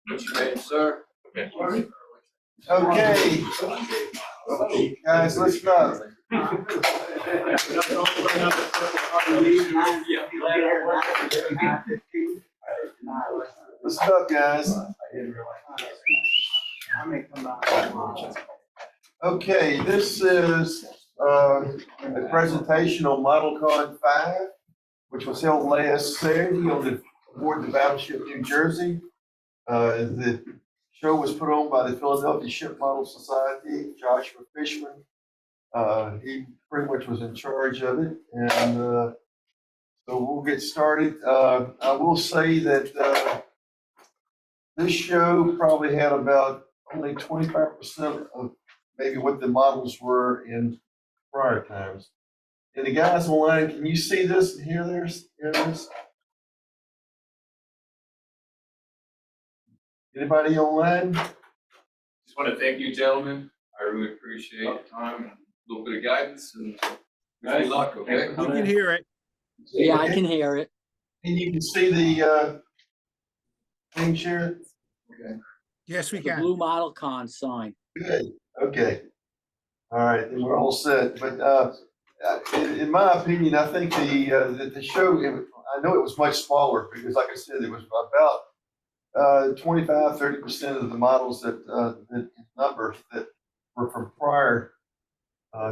What's your name, sir? Okay, guys, let's go. What's up, guys? Okay, this is a presentation on ModelCon 5, which was held last Saturday on the board of the Battleship New Jersey. The show was put on by the Philadelphia Ship Model Society. Joshua Fishman, he pretty much was in charge of it, and so we'll get started. I will say that this show probably had about only 25% of maybe what the models were in prior times. And the guys online, can you see this and hear this? Anybody online? Just want to thank you, gentlemen. I really appreciate your time and a little bit of guidance and good luck, okay? You can hear it. Yeah, I can hear it. And you can see the thing share? Okay. Yes, we The can. blue ModelCon sign. Good, okay. All right, then we're all set. But in my opinion, I think the show, I know it was much smaller because like I said, it was about 25, 30% of the models that number that were from prior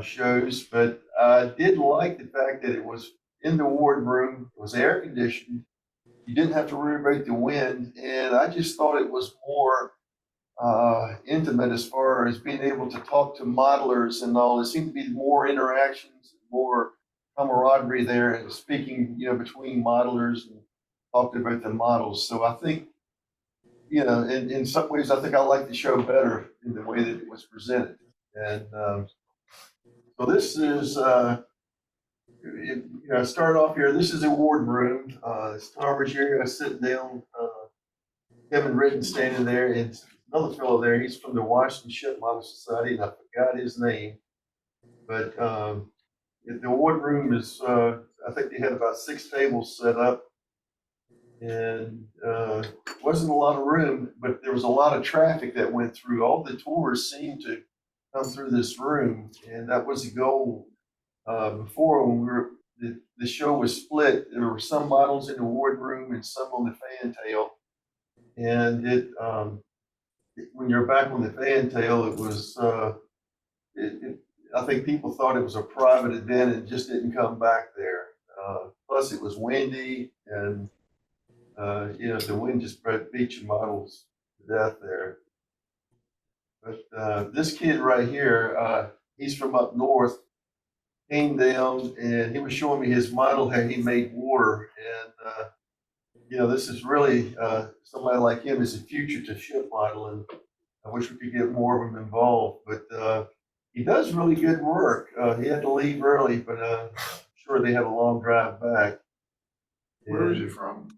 shows. But I did like the fact that it was in the wardroom, it was air conditioned. You didn't have to worry about the wind. And I just thought it was more intimate as far as being able to talk to modelers and all. There seemed to be more interactions, more camaraderie there, and speaking, between modelers and talking about the models. So I think, in some ways, I think I like the show better in the way that it was presented. And so this is, start off here. This is a wardroom. It's Tom Ruggiero sitting down. Kevin Ridden standing there, and another fellow there. He's from the Washington Ship Model Society, and I forgot his name. But the wardroom is, I think they had about 6 tables set up, and wasn't a lot of room, but there was a lot of traffic that went through. All the tours seemed to come through this room, and that was the goal. Before, when the show was split, there were some models in the wardroom and some on the fantail. And when you're back on the fantail, it was, I think people thought it was a private event and just didn't come back there. Plus it was windy and, the wind just beat your models to death there. But this kid right here, he's from up north, came down and he was showing me his model, how he made water. And, this is really, somebody like him is a future to ship modeling. I wish we could get more of them involved, but he does really good work. He had to leave early, but I'm sure they have a long drive back. Where is he from?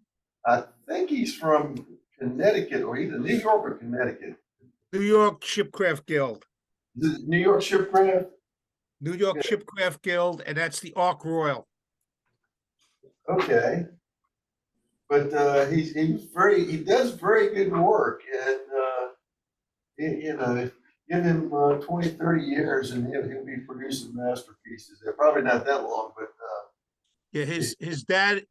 I think he's from Connecticut, or either New York or Connecticut. New York Shipcraft Guild. The New York Shipcraft? New York Shipcraft Guild, and that's the Ark Royal. Okay. But he does very good work, and give him 20, 30 years and he'll be producing masterpieces. They're probably not that long, but yeah, his dad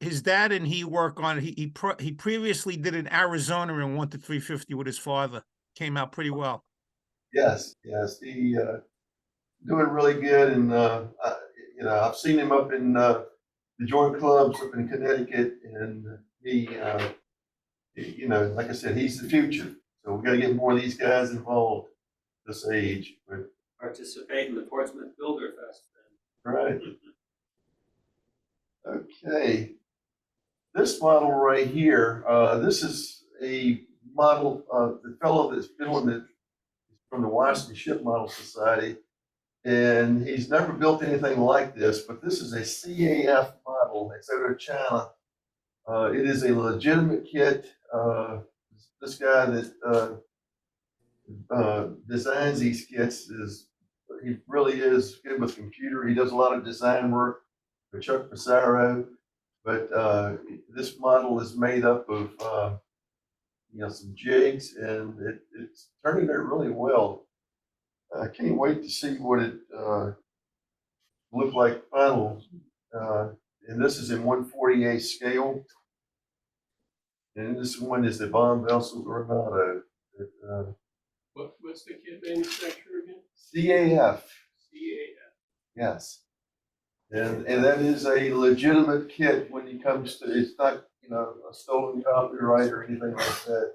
and he work on he previously did in Arizona in 1 to 350 with his father. Came out pretty well. yes, he doing really good, and I've seen him up in the joint clubs up in Connecticut, and he like I said, he's the future. So we got to get more of these guys involved this age. But participate in the Portsmouth Builder Fest. right. Okay. This model right here, this is a model of the fellow that's been on from the Washington Ship Model Society. And he's never built anything like this, but this is a CAF model. It's out of China. It is a legitimate kit. This guy that designs these kits he really is good with computer. He does a lot of design work for Chuck Pissarro. But this model is made up of some jigs, and it's turning out really well. I can't wait to see what it look like final. And this is in 1/48 scale. And this one is the Von Vessel Granado. What's the kit manufacturer again? CAF, CAF. yes. And that is a legitimate kit when it comes to, it's not, a stolen copyright or anything like that.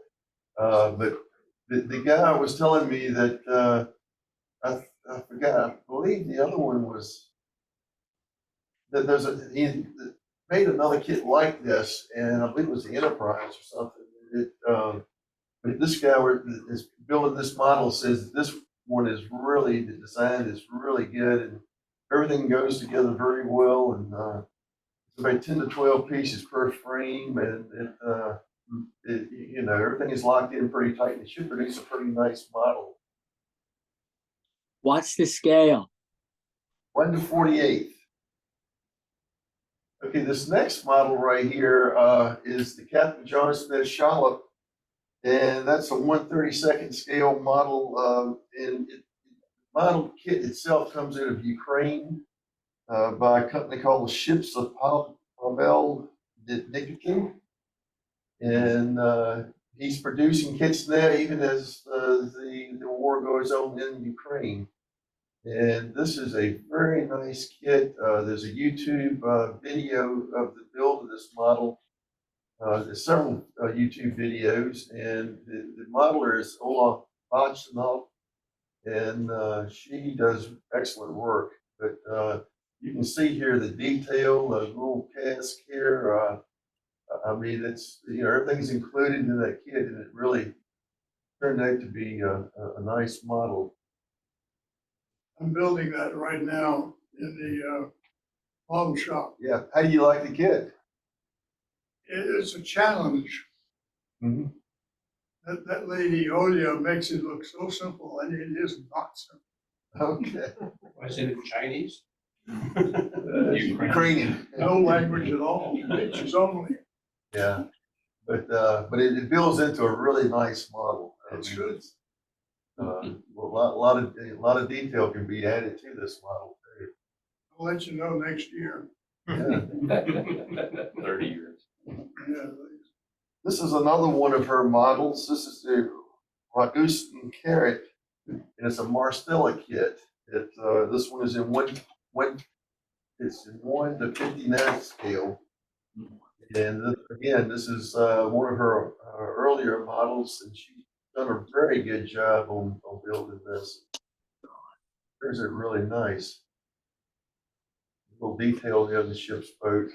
But the guy was telling me that, I forgot, I believe the other one was, that he made another kit like this, and I believe it was the Enterprise or something. But this guy is building this model, says this one is really, the design is really good, and everything goes together very well, and it's about 10 to 12 pieces per frame, and everything is locked in pretty tight. It should produce a pretty nice model. What's the scale? 1/48. Okay, this next model right here is the Captain John Smith Shallop, and that's a 1/32 scale model. And the model kit itself comes out of Ukraine by a company called the Ships of Pavel Nikitin. And he's producing kits now, even as the war goes on in Ukraine. And this is a very nice kit. There's a YouTube video of the build of this model. There's several YouTube videos, and the modeler is Ola Bachanov, and she does excellent work. But you can see here the detail, the little cask here. I mean, it's, everything's included in that kit, and it really turned out to be a nice model. I'm building that right now in the model shop. Yeah. How do you like the kit? It's a challenge. Mm-hmm. That lady Olia makes it look so simple, and it is not simple. Okay. Was it in Chinese? Ukrainian. No language at all, pictures only. Yeah. But it builds into a really nice model. It's good. A lot of detail can be added to this model too. I'll let you know next year. Yeah. 30 years. Yeah, This is another one of her models. This is the Ragustin Carrot, and it's a Marstella kit. This one is in it's in 1/59 scale. And again, this is one of her earlier models, and she's done a very good job on building this. There's it really nice. A little detail here of the ship's boat.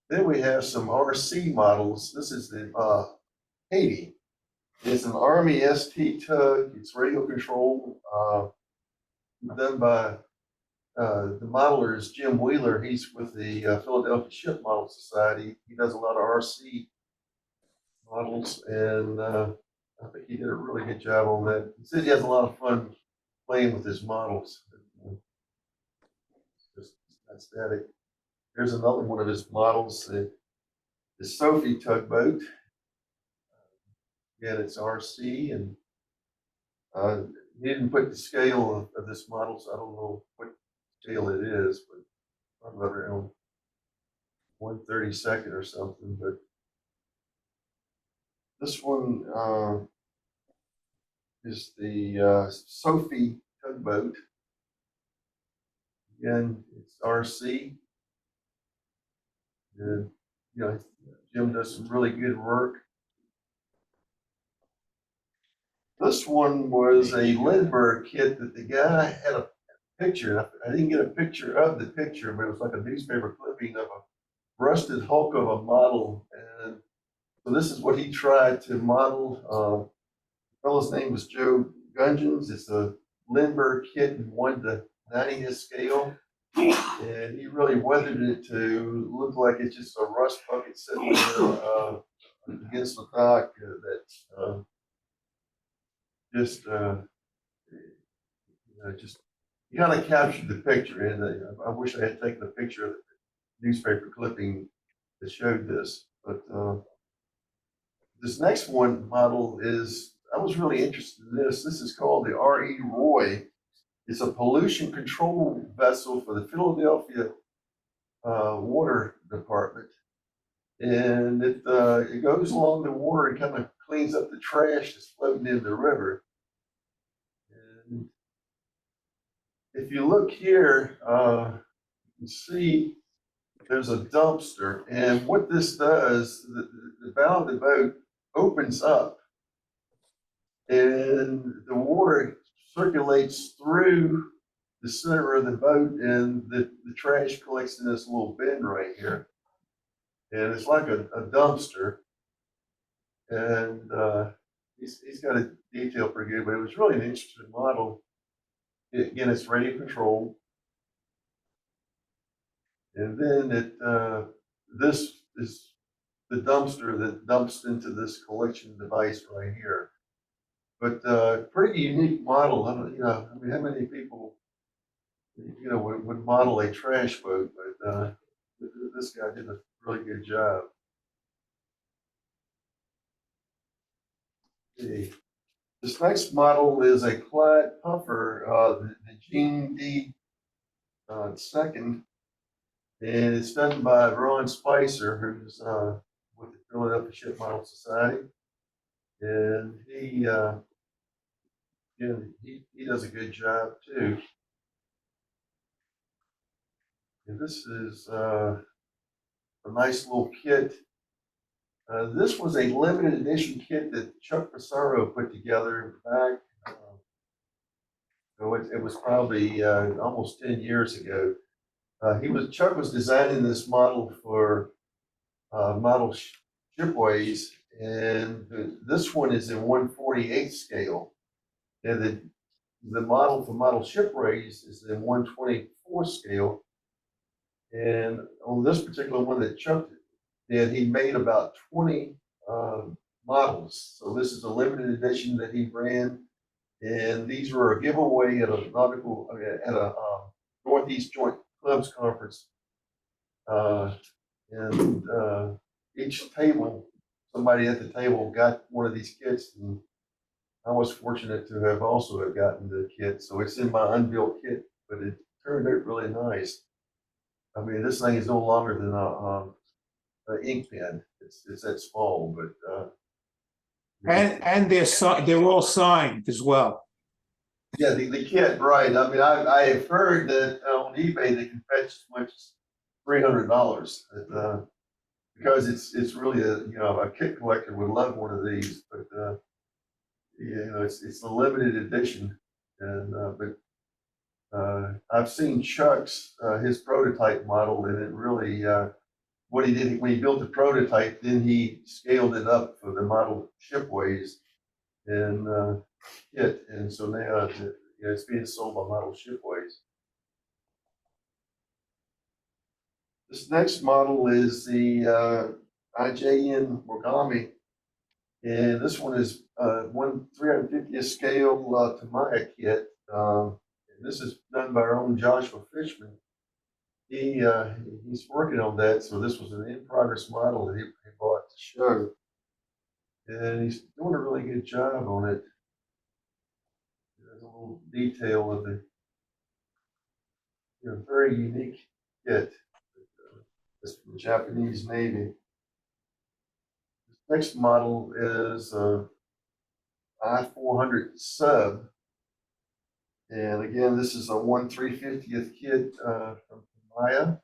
Then we have some RC models. This is the Haiti. It's an Army ST tug. It's radio controlled, done by the modeler is Jim Wheeler. He's with the Philadelphia Ship Model Society. He does a lot of RC models, and I think he did a really good job on that. He says he has a lot of fun playing with his models. Just aesthetic. Here's another one of his models, the Sophie tugboat. Again, it's RC, and he didn't put the scale of this model, so I don't know what scale it is, but probably around 1/32 or something. But this one is the Sophie tugboat. Again, it's RC. And, Jim does some really good work. This one was a Lindbergh kit that the guy had a picture. I didn't get a picture of the picture, but it was like a newspaper clipping of a rusted hulk of a model. And so this is what he tried to model. The fellow's name was Joe Gungeons. It's a Lindbergh kit in 1/90 scale. And he really weathered it to look like it's just a rust bucket sitting there against the dock that's just you kind of captured the picture. And I wish I had taken a picture of the newspaper clipping that showed this. But this next one model is, I was really interested in this. This is called the R.E. Roy. It's a pollution control vessel for the Philadelphia Water Department. And it goes along the water and kind of cleans up the trash that's floating in the river. And if you look here, you can see there's a dumpster. And what this does, the bow of the boat opens up and the water circulates through the center of the boat, and the trash collects in this little bin right here. And it's like a dumpster. And he's got a detail pretty good, but it was really an interesting model. Again, it's radio controlled. And then this is the dumpster that dumps into this collection device right here. But pretty unique model. I don't, I mean, how many people, would model a trash boat? But this guy did a really good job. Okay. This next model is a Clyde Puffer, the Gene D second, and it's done by Ron Spicer, who's with the Philadelphia Ship Model Society, and he does a good job too. And this is a nice little kit. This was a limited edition kit that Chuck Passaro put together back. So it was probably almost 10 years ago. Chuck was designing this model for model shipways, and this one is in 1/48 scale, and the model for model shipways is in 1/24 scale. And on this particular one that Chuck did, he made about 20 models. So this is a limited edition that he ran, and these were a giveaway at a Northeast Joint Clubs Conference. And each table, somebody at the table got one of these kits, and I was fortunate to have also have gotten the kit. So it's in my unbuilt kit, but it turned out really nice. I mean, this thing is no longer than an ink pen. It's that small, but And they're all signed as well. yeah, the kit, right? I mean, I have heard that on eBay they can fetch as much as $300, because it's really a kit collector would love one of these, but it's a limited edition, and but I've seen Chuck's his prototype model, and it really what he did when he built the prototype, then he scaled it up for the model shipways and kit, and so now it's being sold by model shipways. This next model is the IJN Morgami, and this one is 1/350th scale Tamaya kit. And this is done by our own Joshua Fishman. He's working on that, so this was an in-progress model that he bought to show, and he's doing a really good job on it. There's a little detail of the very unique kit. It's from the Japanese Navy. This next model is I-400 sub. And again, this is a 1/350th kit from Maya.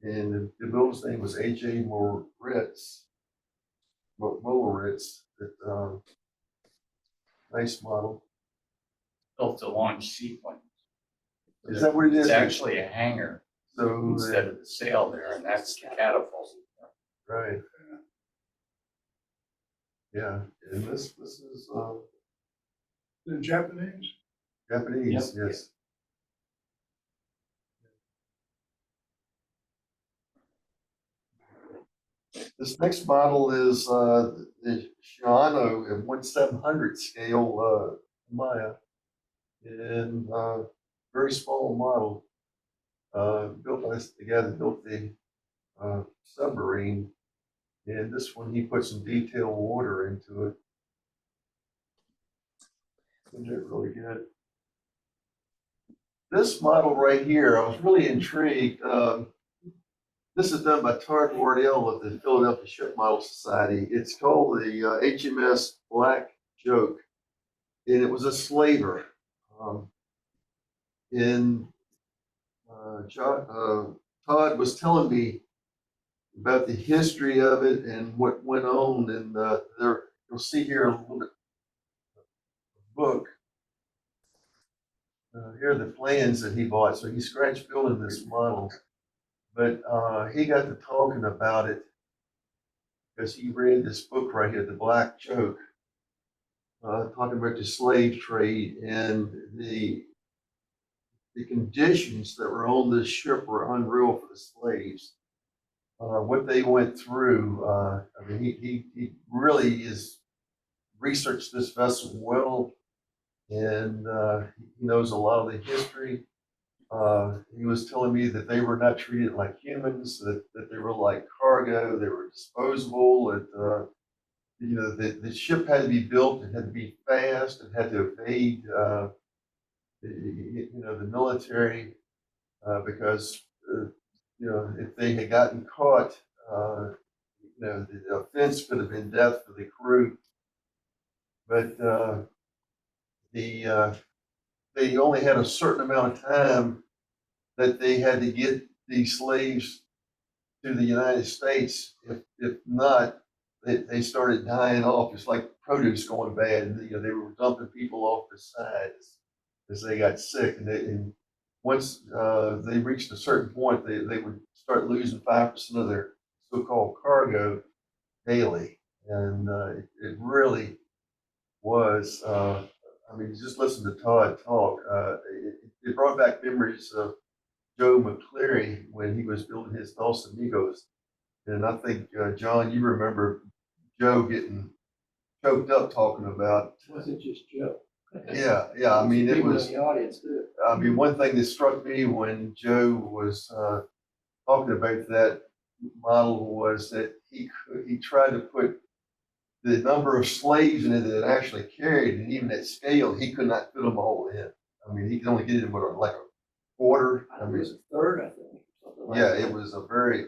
And the builder's name was A.J. Moritz. Nice model. Built a launch sequence. Is that what it is? It's actually a hangar So instead of the sail there, and that's the catapult. right. Yeah, and this is The Japanese. Japanese, Yep. yes. This next model is the Shimano at 1/700 scale Maya, and very small model. Built by the guy that built the submarine. And this one, he put some detailed water into it. And it really good. This model right here, I was really intrigued. This is done by Tart Wardell of the Philadelphia Ship Model Society. It's called the HMS Black Joke, and it was a slaver. And Todd was telling me about the history of it and what went on. And there, you'll see here a little bit of the book. Here are the plans that he bought. So he scratch building this model, but he got to talking about it because he read this book right here, The Black Joke, talking about the slave trade and the conditions that were on this ship were unreal for the slaves. What they went through, I mean, he really is researched this vessel well, and he knows a lot of the history. He was telling me that they were not treated like humans, that they were like cargo, they were disposable, that the ship had to be built, it had to be fast, it had to evade the military, because if they had gotten caught, the offense could have been death for the crew. But they only had a certain amount of time that they had to get these slaves to the United States. If not, they started dying off. It's like produce going bad. They were dumping people off the side as they got sick. And once they reached a certain point, they would start losing 5% of their so-called cargo daily. And it really was, I mean, just listen to Todd talk. It brought back memories of Joe McCleary when he was building his Dos Amigos. And I think, John, you remember Joe getting choked up talking about. It wasn't just Joe. Yeah. I mean, it People was. in the audience too. I mean, one thing that struck me when Joe was talking about that model was that he tried to put the number of slaves in it that it actually carried, and even at scale, he could not fit them all in. I mean, he could only get it in like a quarter. I think it was a third, I think. Something like Yeah, that. it was a very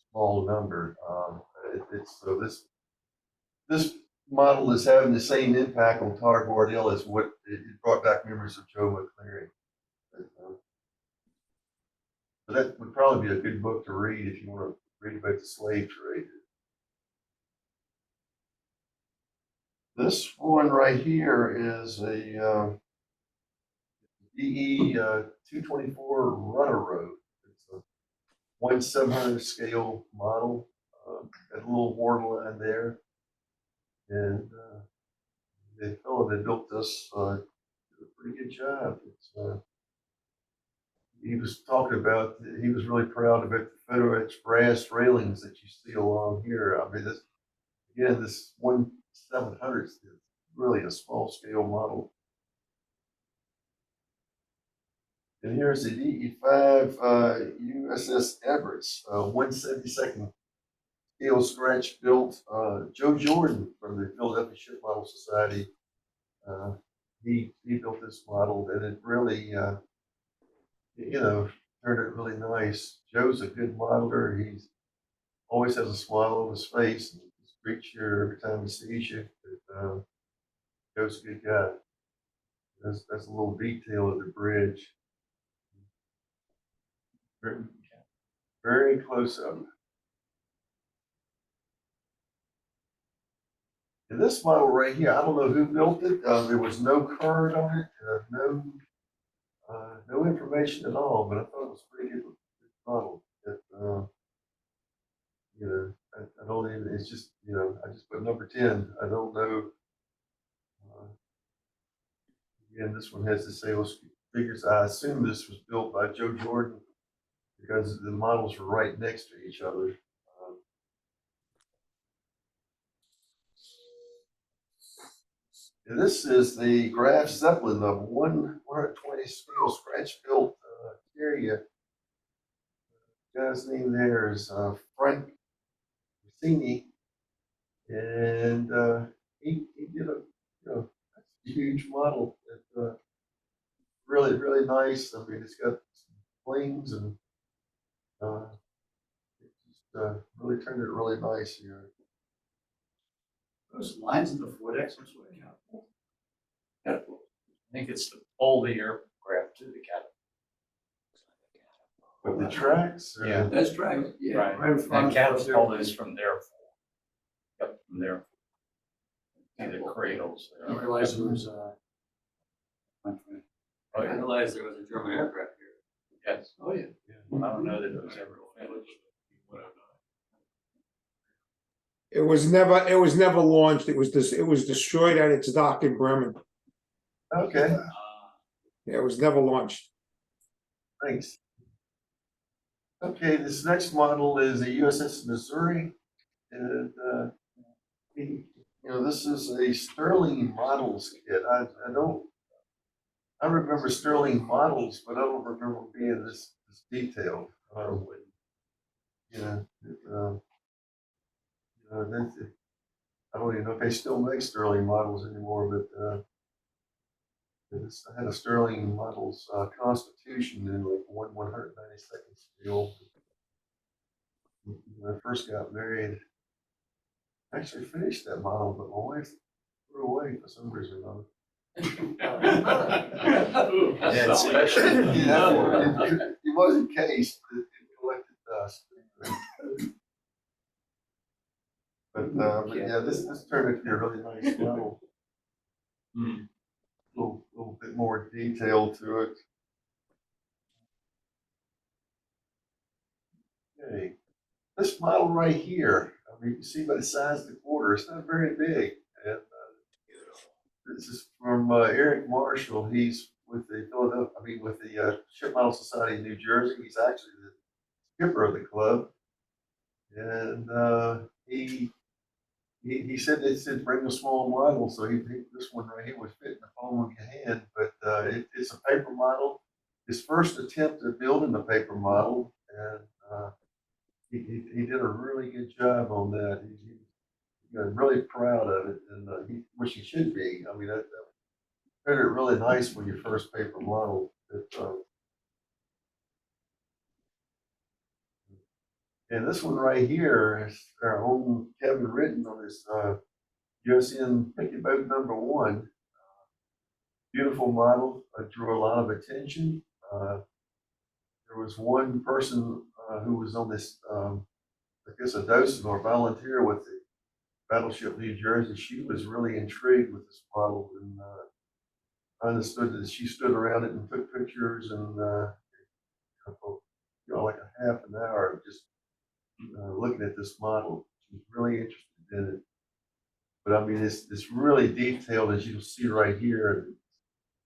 small number. So this model is having the same impact on Todd Wardell as what it brought back memories of Joe McCleary. So that would probably be a good book to read if you want to read about the slave trade. This one right here is a DE 224 Runner Road. It's a 1/700 scale model. Got a little waterline there. And the fellow that built this did a pretty good job. He was talking about, he was really proud about the FedEx brass railings that you see along here. I mean, this 1/700 is really a small scale model. And here's the DE5 USS Everett's 1/72 scale scratch built. Joe Jordan from the Philadelphia Ship Model Society, he built this model, and it really, turned out really nice. Joe's a good modeler. He's always has a smile on his face. And he's greets you every time he sees you. But, Joe's a good guy. That's a little detail of the bridge. Very, very close up. And this model right here, I don't know who built it. There was no card on it, no information at all. But I thought it was a pretty good model. I don't even. It's just I just put number 10. I don't know. Again, this one has the sales figures. I assume this was built by Joe Jordan because the models were right next to each other. And this is the Graf Zeppelin, the 120 scale scratch built carrier. The guy's name there is Frank Rossini. And, he did a, huge model that, really, really nice. I mean, it's got flings and, it just, really turned it really nice here. Those lines in the vortex, what's what account? Catapult. I think it's to pull the aircraft to the catapult. But the tracks, Yeah. That's right, yeah, right in front That of. catapult is from there. Yep, from there. See the cradles I there. didn't realize there was, Oh, I yeah. realized there was a German aircraft here. Yes, Oh, yeah. I don't know that it was ever finished. It was never launched. It was destroyed at its dock in Bremen. okay, Yeah, it was never launched. thanks. Okay, this next model is a USS Missouri. And, this is a Sterling Models kit. I remember Sterling Models, but I don't remember being this detailed. I don't even know if they still make Sterling Models anymore, but, I had a Sterling Models, Constitution in like 192nd scale. When I first got married, I actually finished that model, but my wife threw away for some reason or Yeah, it's special. another. Yeah, it was encased, but it collected dust. But yeah, this turned out to be a really nice model. Hmm. Little bit more detail to it. Okay, this model right here, I mean, you can see by the size of the quarter, it's not very big. And this is from Eric Marshall. He's with the Ship Model Society of New Jersey. He's actually the skipper of the club. And he said they said bring a small model. So this one right here would fit in the palm of your hand. But it's a paper model. His first attempt at building a paper model, and he did a really good job on that. Really proud of it, and which he should be. I mean, that made it really nice when your first paper model. And this one right here is our own Kevin Ritton on his USN Picket Boat #1. Beautiful model. Drew a lot of attention. There was one person who was on this, I guess, a docent or volunteer with the Battleship New Jersey. She was really intrigued with this model, and understood that she stood around it and took pictures, and like a half an hour of just looking at this model. She was really interested in it. But I mean, it's really detailed, as you'll see right here.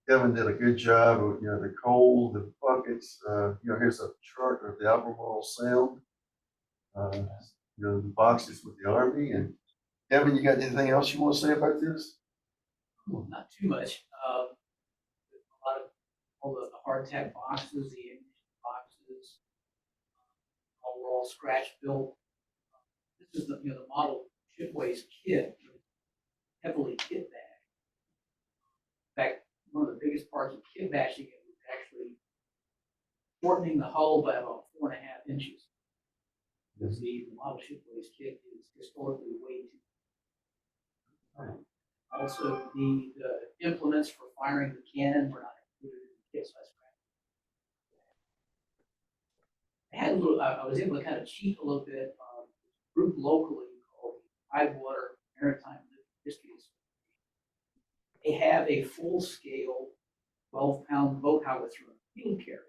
Kevin did a good job of, the coal, the buckets. Here's a chart of the Albemarle Sound. The boxes with the Army. And Kevin, you got anything else you want to say about this? Well, not too much. A lot of all the hardtack boxes, the ammunition boxes, all were all scratch built. This is the model shipways kit, heavily kit bag. In fact, one of the biggest parts of kit bashing it was actually shortening the hull by about 4.5 inches. Because the model shipways kit is historically way too. Also, the implements for firing the cannon were not included in the kit, so I had a little. I was able to kind of cheat a little bit. Group locally called Tidewater Maritime History Association. They have a full-scale 12-pound boat howitzer field carriage.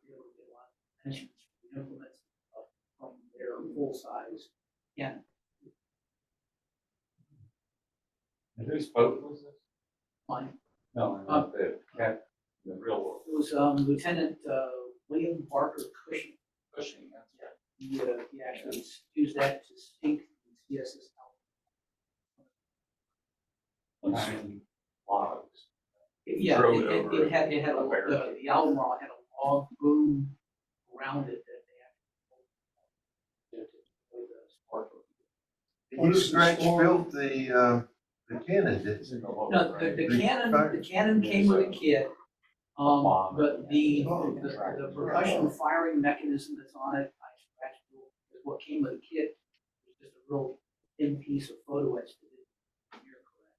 We were able to get a lot of attention to the implements from their full-size cannon. And whose boat was this? Mine. No, not the real one. It was Lieutenant William Barker Cushing. Cushing, that's He actually used that to sink the CSS nine logs. Yeah, Throw it over it had a barricade. the Albemarle had a log boom around it that they actually What is the Scratch story? built the cannon, didn't he? No, the cannon came with a kit. But the percussion firing mechanism that's on it, I scratched is what came with the kit. It's just a real thin piece of photo etch that did. You're correct.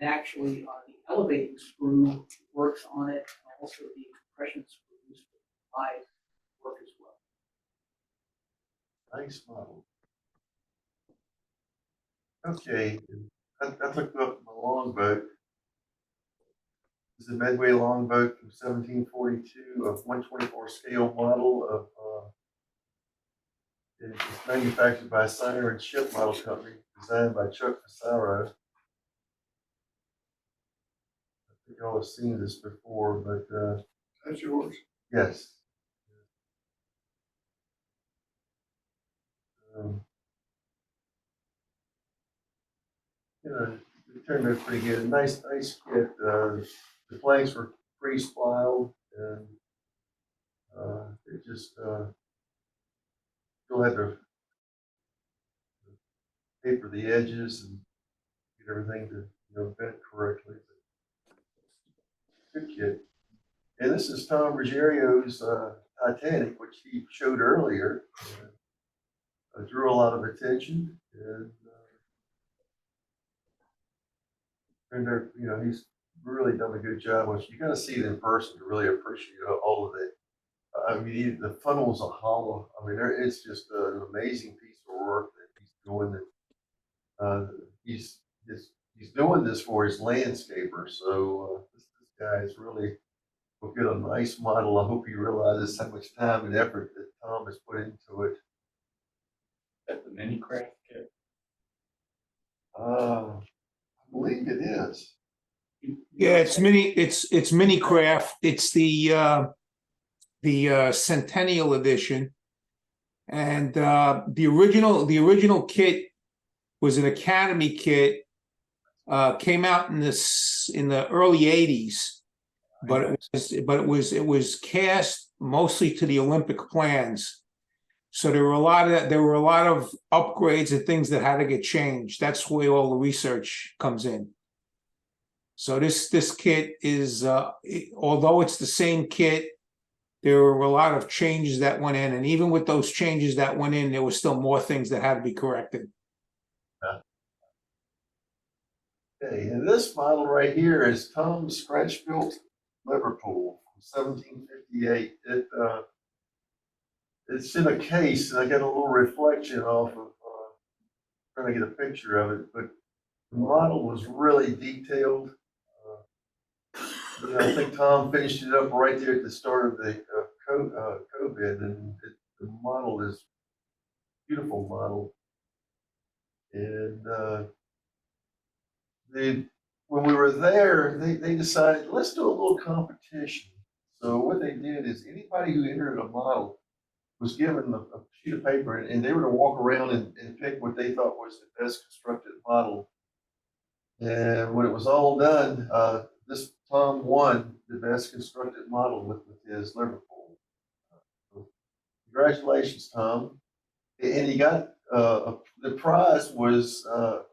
And actually, the elevating screw works on it, and also the compression screws for the live work as well. Nice model. Okay, I looked up my longboat. This is a Medway longboat from 1742, a 124 scale model of, it's manufactured by Siren Ship Model Company, designed by Chuck Pissarro. I think y'all have seen this before, but That's yours. yes. You know, it turned out pretty good. Nice kit. The planks were pre-spiled, and it just still had to paper the edges and get everything to bend correctly. Good kit. And this is Tom Ruggerio's Titanic, which he showed earlier. Drew a lot of attention, and he's really done a good job. Which you got to see it in person to really appreciate all of it. I mean, the funnel's a hollow. I mean, it's just an amazing piece of work that he's doing. He's doing this for his landscaper. So this guy is really will get a nice model. I hope he realizes how much time and effort that Tom has put into it. At the mini craft kit. I believe it is. Yeah, it's mini craft. It's the Centennial Edition, and the original kit was an Academy kit. Came out in the early '80s, but it was cast mostly to the Olympic plans. So there were a lot of upgrades and things that had to get changed. That's where all the research comes in. So this kit is, although it's the same kit, there were a lot of changes that went in, and even with those changes that went in, there were still more things that had to be corrected. Okay, and this model right here is Tom's scratch built Liverpool from 1758. It's in a case, and I got a little reflection off of trying to get a picture of it, but the model was really detailed. I think Tom finished it up right there at the start of the COVID, and the model is a beautiful model. And when we were there, they decided, let's do a little competition. So what they did is anybody who entered a model was given a sheet of paper, and they were to walk around and pick what they thought was the best constructed model. And when it was all done, this Tom won the best constructed model with his Liverpool. So congratulations, Tom. And he got the prize was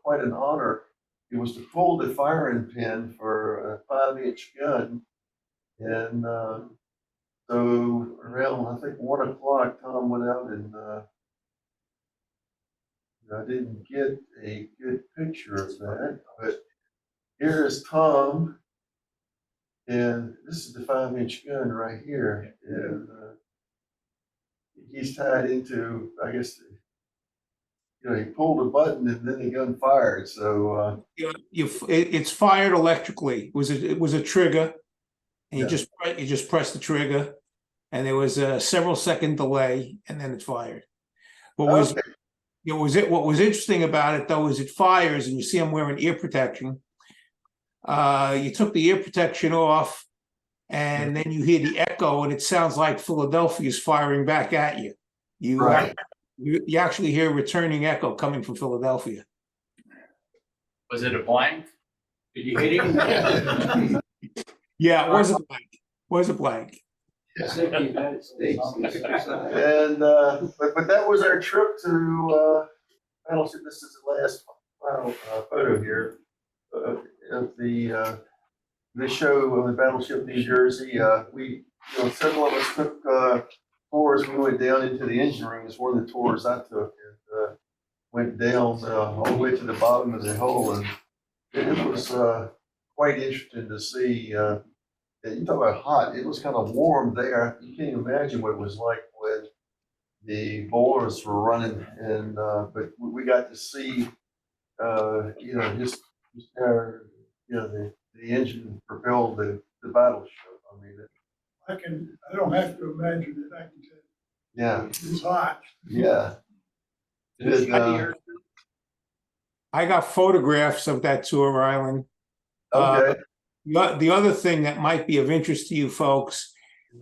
quite an honor. It was to pull the firing pin for a 5-inch gun. And so around, I think 1 o'clock, Tom went out and I didn't get a good picture of that, but here is Tom. And this is the 5-inch gun right here. And he's tied into, I guess, he pulled a button and then the gun fired. So it's fired electrically. It was a trigger, and you just press the trigger, and there was a several second delay, and then it's fired. What was interesting about it though is it fires, and you see I'm wearing ear protection. You took the ear protection off, and then you hear the echo, and it sounds like Philadelphia is firing back at you. You actually hear a returning echo coming from Philadelphia. Was it a blank? Did you hit him? Yeah, it was a blank. Was a blank. And but that was our trip to battleship, this is the last final photo here of this show of the battleship New Jersey. Several of us took tours. We went down into the engine room. It's one of the tours I took, and went down all the way to the bottom of the hull, and it was quite interesting to see. You talk about hot. It was kind of warm there. You can't imagine what it was like when the boilers were running, and but we got to see, the engine propelled the battleship. I mean, I don't have to imagine it, I can tell yeah, you, it's hot. yeah. I got photographs of that tour, Rylan. Okay. The other thing that might be of interest to you folks,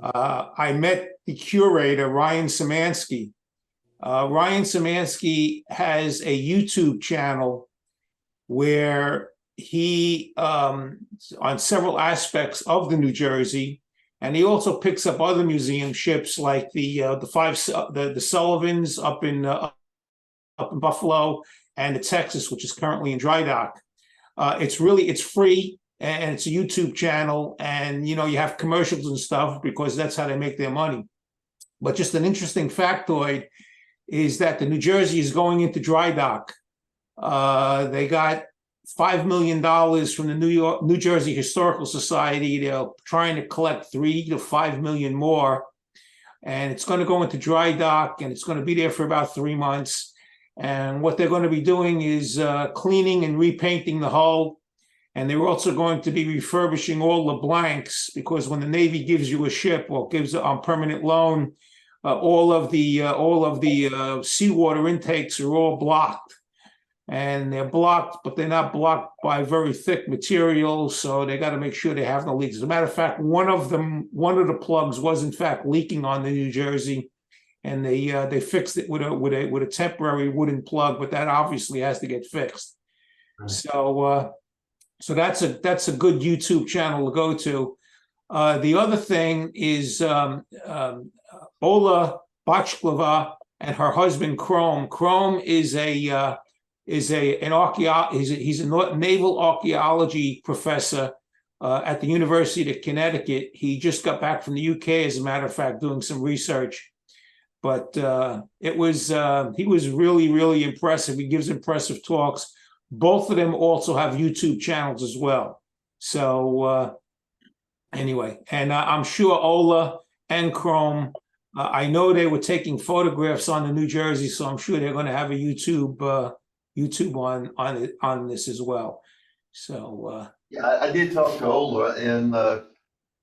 I met the curator, Ryan Szymanski. Ryan Szymanski has a YouTube channel where he, on several aspects of the New Jersey, and he also picks up other museum ships like the Sullivans up in Buffalo, and the Texas, which is currently in dry dock. It's free, and it's a YouTube channel, and you have commercials and stuff because that's how they make their money. But just an interesting factoid is that the New Jersey is going into dry dock. They got $5 million from the New Jersey Historical Society. They're trying to collect 3 to 5 million more, and it's going to go into dry dock, and it's going to be there for about 3 months. And what they're going to be doing is cleaning and repainting the hull. And they're also going to be refurbishing all the blanks, because when the Navy gives you a ship or gives it on permanent loan, all of the seawater intakes are all blocked. And they're blocked, but they're not blocked by very thick material, so they got to make sure they have no leaks. As a matter of fact, one of the plugs was in fact leaking on the New Jersey, and they fixed it with a temporary wooden plug, but that obviously has to get fixed. Right. So that's a good YouTube channel to go to. The other thing is Ola Bachklava and her husband Chrome. Chrome is an he's a naval archaeology professor at the University of Connecticut. He just got back from the UK, as a matter of fact, doing some research. But he was really, really impressive. He gives impressive talks. Both of them also have YouTube channels as well. So anyway, and I'm sure Ola and Chrome, I know they were taking photographs on the New Jersey, so I'm sure they're going to have a YouTube on this as well. So yeah, I did talk to Ola, and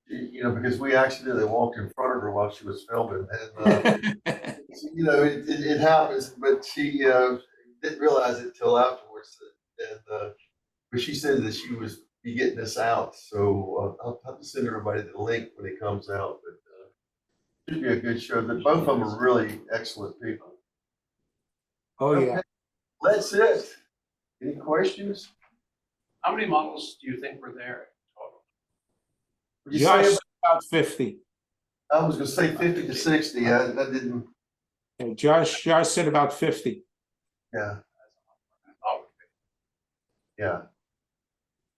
because we accidentally walked in front of her while she was filming, and it happens, but she didn't realize it till afterwards, and but she said that she was be getting this out, so I'll have to send everybody the link when it comes out. But it should be a good show. But both of them are really excellent people. Oh yeah. That's it. Any questions? How many models do you think were there total? Would you Josh say said about 50. I was going to say 50 to 60. I didn't. And Josh said about 50. Yeah. Oh, Yeah.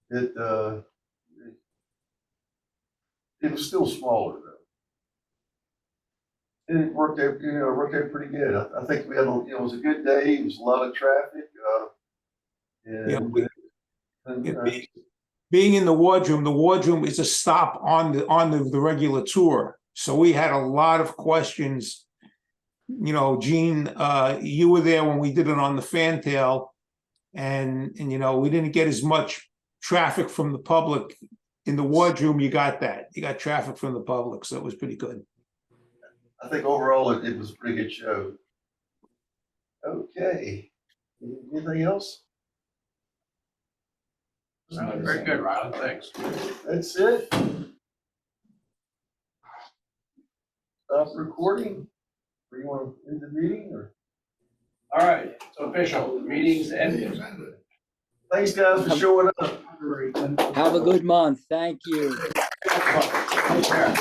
It was still smaller though. And it worked out, pretty good. I think we had, it was a good day. It was a lot of traffic. Being in the wardroom is a stop on the regular tour. So we had a lot of questions. Gene, you were there when we did it on the fantail, and we didn't get as much traffic from the public. In the wardroom, you got traffic from the public, so it was pretty good. I think overall it was a pretty good show. Okay. Anything else? very good, Rylan, thanks. That's it. Stop recording. Or you want to end the meeting, or? All right, it's official, meeting's ended. Thanks, guys, for showing up. Have a good month. Thank you. Take care.